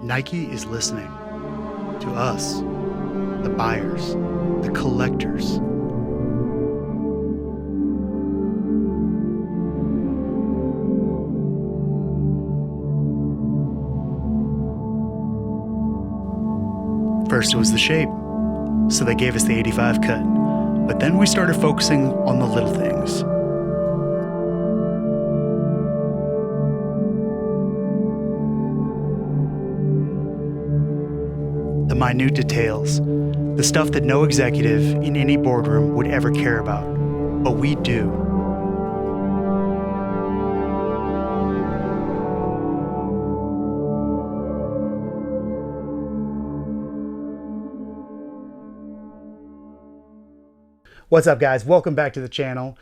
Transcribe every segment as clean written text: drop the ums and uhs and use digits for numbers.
Nike is listening to us, the buyers, the collectors. First it was the shape, so they gave us the 85 cut, but then we started focusing on the little things. The minute details, the stuff that no executive in any boardroom would ever care about, but we do. What's up, guys? Welcome back to the channel.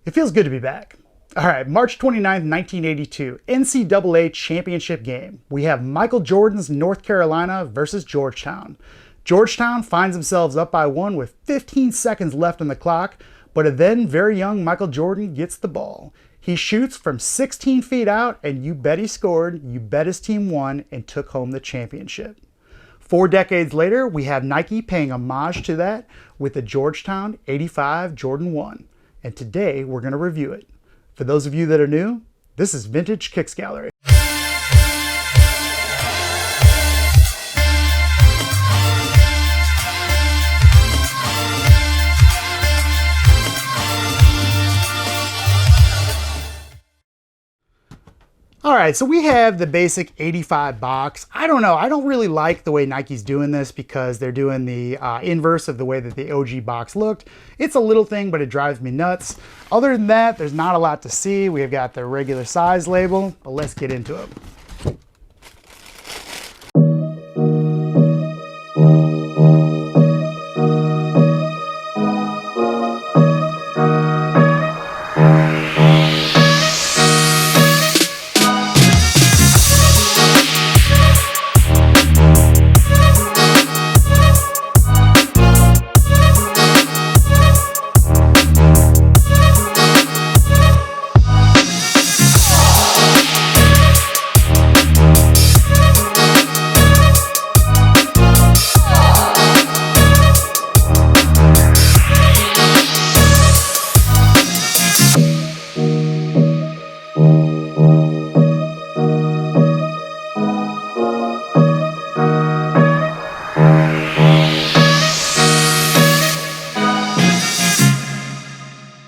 It feels good to be back. All right, March 29th, 1982, NCAA championship game. We have Michael Jordan's North Carolina versus Georgetown. Georgetown finds themselves up by 1 with 15 seconds left on the clock, but a then very young Michael Jordan gets the ball. He shoots from 16 feet out, and you bet he scored, you bet his team won, and took home the championship. 4 decades later, we have Nike paying homage to that with the Georgetown 85 Jordan 1. And today, we're going to review it. For those of you that are new, this is Vintage Kicks Gallery. All right, so we have the basic 85 box. I don't know, I don't really like the way Nike's doing this because they're doing the inverse of the way that the OG box looked. It's a little thing, but it drives me nuts. Other than that, there's not a lot to see. We've got the regular size label, but let's get into it.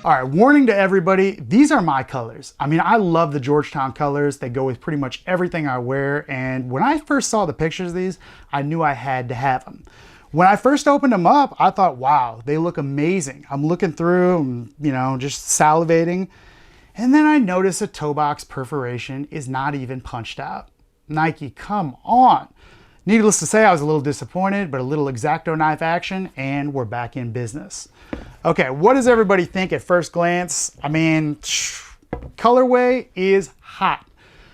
All right, warning to everybody, these are my colors. I mean, I love the Georgetown colors. They go with pretty much everything I wear. And when I first saw the pictures of these, I knew I had to have them. When I first opened them up, I thought, wow, they look amazing. I'm looking through and, just salivating. And then I noticed a toe box perforation is not even punched out. Nike, come on. Needless to say, I was a little disappointed, but a little X-Acto knife action, and we're back in business. Okay, what does everybody think at first glance? I mean, colorway is hot.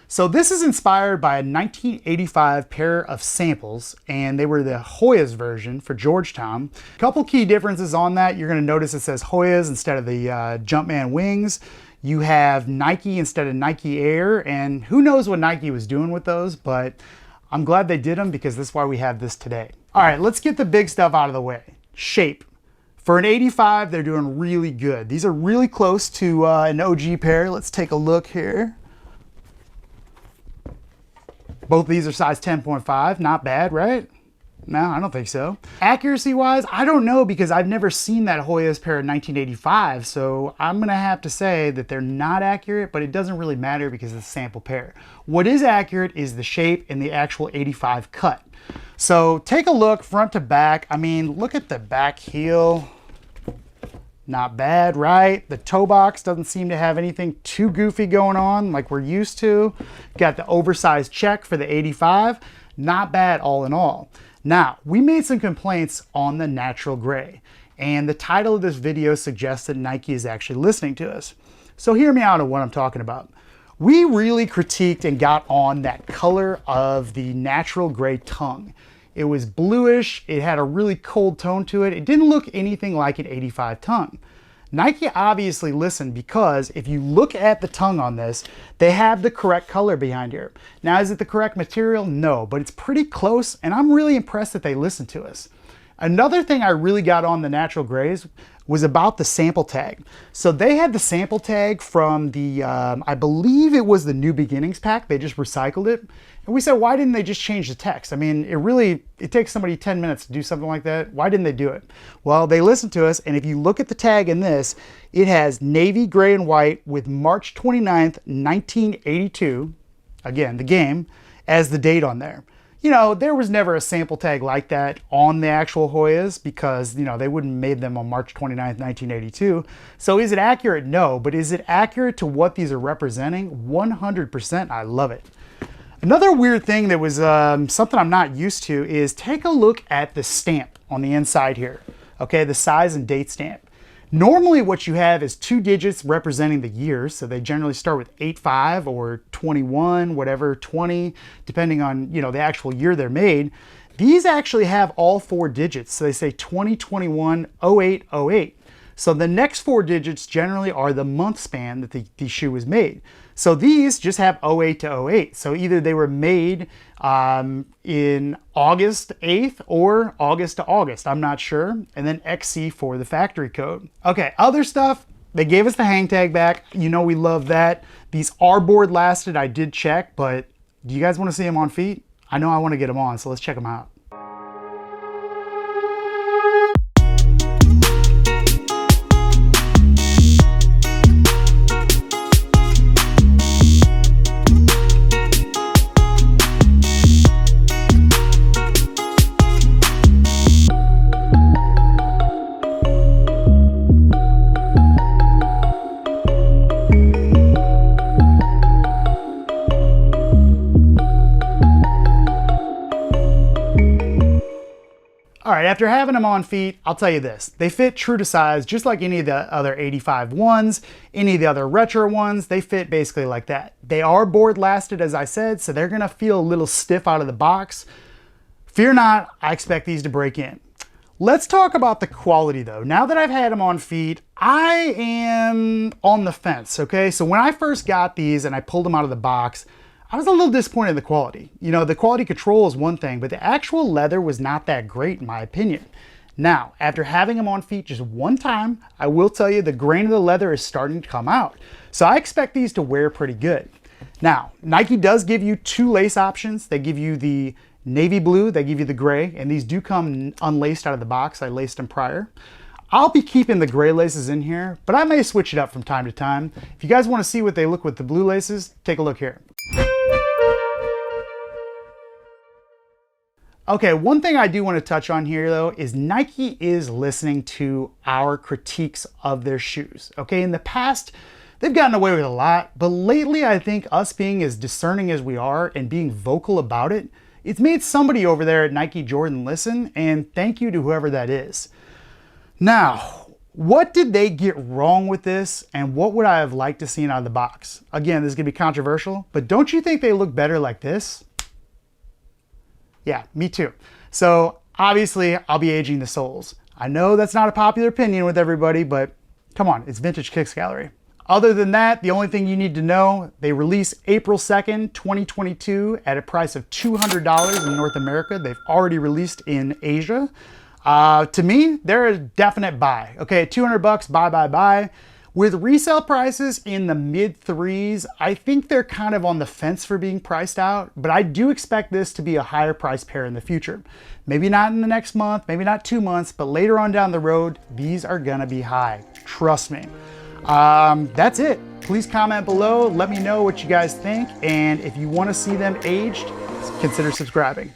So this is inspired by a 1985 pair of samples, and they were the Hoya's version for Georgetown. A couple key differences on that. You're gonna notice it says Hoya's instead of the Jumpman wings. You have Nike instead of Nike Air, and who knows what Nike was doing with those, but I'm glad they did them because that's why we have this today. All right, let's get the big stuff out of the way. Shape. For an 85, they're doing really good. These are really close to an OG pair. Let's take a look here. Both of these are size 10.5, not bad, right? No, I don't think so. Accuracy-wise, I don't know because I've never seen that Hoya's pair in 1985, so I'm gonna have to say that they're not accurate, but it doesn't really matter because it's a sample pair. What is accurate is the shape and the actual 85 cut. So take a look front to back. I mean, look at the back heel. Not bad, right? The toe box doesn't seem to have anything too goofy going on like we're used to. Got the oversized check for the 85. Not bad all in all. Now, we made some complaints on the natural gray, and the title of this video suggests that Nike is actually listening to us. So hear me out on what I'm talking about. We really critiqued and got on that color of the natural gray tongue. It was bluish, it had a really cold tone to it. It didn't look anything like an 85 tongue. Nike obviously listened, because if you look at the tongue on this, they have the correct color behind here. Now, is it the correct material? No, but it's pretty close, and I'm really impressed that they listened to us. Another thing I really got on the natural grays was about the sample tag. So they had the sample tag from the, I believe it was the New Beginnings pack. They just recycled it. And we said, why didn't they just change the text? I mean, it takes somebody 10 minutes to do something like that. Why didn't they do it? Well, they listened to us, and if you look at the tag in this, it has navy, gray, and white with March 29th, 1982, again, the game, as the date on there. You know, there was never a sample tag like that on the actual Hoyas, because, you know, they wouldn't have made them on March 29th, 1982. So is it accurate? No. But is it accurate to what these are representing? 100%. I love it. Another weird thing that was something I'm not used to is take a look at the stamp on the inside here. Okay, the size and date stamp. Normally what you have is 2 digits representing the years, so they generally start with 85 or 21, whatever, 20, depending on, you know, the actual year they're made. These actually have all 4 digits, so they say 2021 08 08. So the next 4 digits generally are the month span that the shoe was made. So these just have 08 to 08. So either they were made in August 8th or August to August. I'm not sure. And then XC for the factory code. Okay, other stuff. They gave us the hang tag back. You know we love that. These are board lasted. I did check, but do you guys want to see them on feet? I know I want to get them on, so let's check them out. All right, after having them on feet, I'll tell you this. They fit true to size, just like any of the other 85 ones, any of the other retro ones. They fit basically like that. They are board lasted, as I said, so they're gonna feel a little stiff out of the box. Fear not, I expect these to break in. Let's talk about the quality though. Now that I've had them on feet, I am on the fence, okay? So when I first got these and I pulled them out of the box, I was a little disappointed in the quality. You know, the quality control is one thing, but the actual leather was not that great in my opinion. Now, after having them on feet just one time, I will tell you the grain of the leather is starting to come out. So I expect these to wear pretty good. Now, Nike does give you 2 lace options. They give you the navy blue, they give you the gray, and these do come unlaced out of the box. I laced them prior. I'll be keeping the gray laces in here, but I may switch it up from time to time. If you guys want to see what they look with the blue laces, take a look here. Okay, one thing I do want to touch on here though is Nike is listening to our critiques of their shoes. Okay, in the past, they've gotten away with a lot, but lately I think us being as discerning as we are and being vocal about it, it's made somebody over there at Nike Jordan listen, and thank you to whoever that is. Now, what did they get wrong with this, and what would I have liked to see out of the box? Again, this is gonna be controversial, but don't you think they look better like this? Yeah, me too. So obviously I'll be aging the soles. I know that's not a popular opinion with everybody, but come on, it's Vintage Kicks Gallery. Other than that, the only thing you need to know, they release April 2nd, 2022 at a price of $200 in North America. They've already released in Asia. To me, they're a definite buy. Okay, at 200 bucks, buy, buy, buy. With resale prices in the mid 3s, I think they're kind of on the fence for being priced out, but I do expect this to be a higher price pair in the future. Maybe not in the next month, maybe not 2 months, but later on down the road, these are gonna be high, trust me. That's it. Please comment below, let me know what you guys think, and if you wanna see them aged, consider subscribing.